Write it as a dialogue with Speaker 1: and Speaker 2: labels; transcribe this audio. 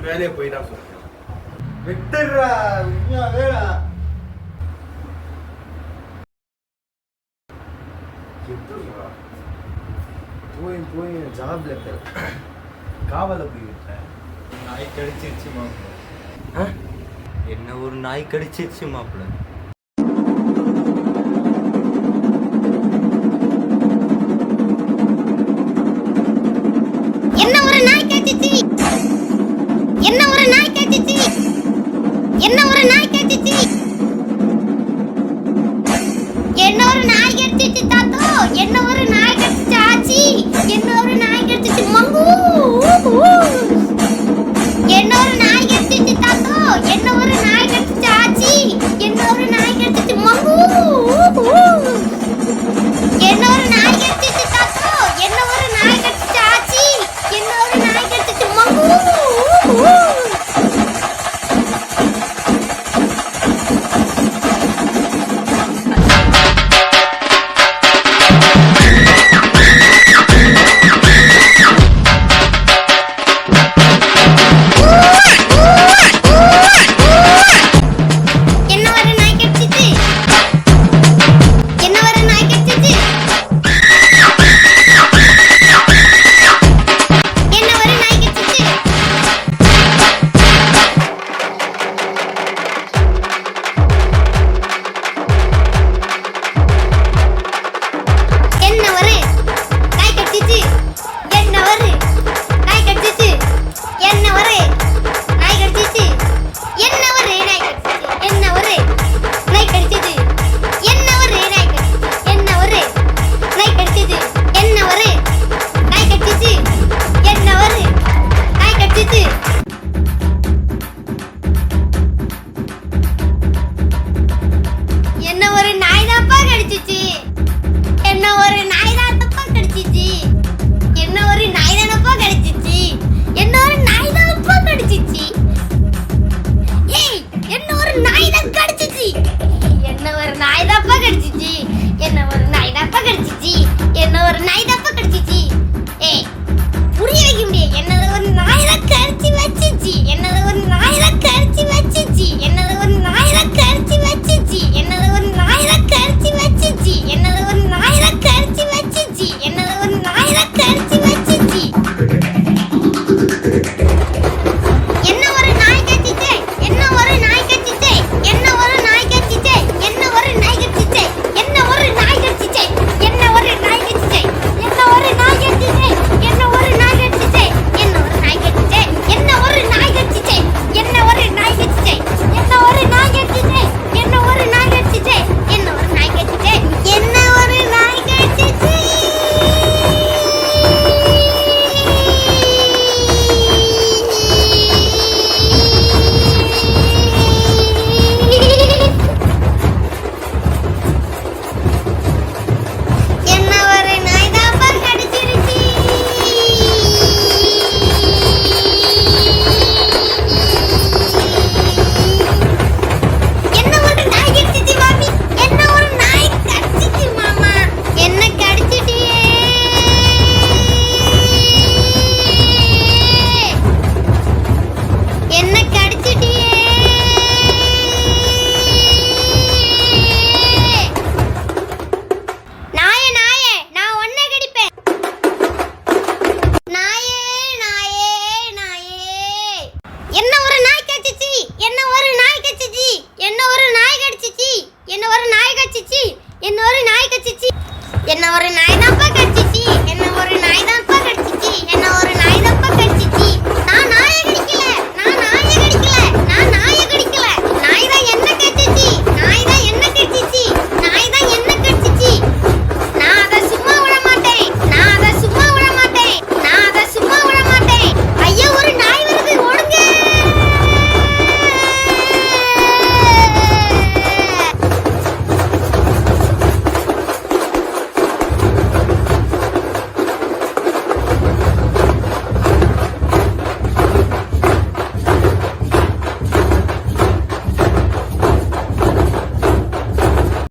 Speaker 1: வேலையை போயிட்டா சொல்றேன்.
Speaker 2: விட்டுடுறா உண்மையாவேடா.
Speaker 1: எப்படிடா?
Speaker 2: போய் ஜாப்ல காவல போயிட்டேன்.
Speaker 3: நாய் கடிச்சிருச்சு மாப்பிள்ள. என்ன ஒரு நாய் கடிச்சிருச்சு மாப்பிள்ள.
Speaker 4: என்ன ஒரு நாய் கடிச்சிச்சு. என்ன ஒரு நாய் கடிச்சிச்சு. என்ன ஒரு நாய் கடிச்சிச்சு. என்ன ஒரு நாய் கடிச்சிச்சு தாத்தோ. என்ன ஒரு நாய் கடிச்சிச்சு ஆச்சி. என்ன ஒரு நாய் கடிச்சிச்சு மங்கு. என்ன ஒரு நாய் கடிச்சிச்சு தாத்தோ. என்ன ஒரு நாய் கடிச்சிச்சு ஆச்சி. என்ன ஒரு நாய் கடிச்சிச்சு மங்கு. என்ன ஒரு நாய் கடிச்சிச்சு தாத்தோ. என்ன ஒரு நாய் கடிச்சிச்சு ஆச்சி. என்ன ஒரு நாய் கடிச்சிச்சு மங்கு. என்ன ஒரு நாய் தான்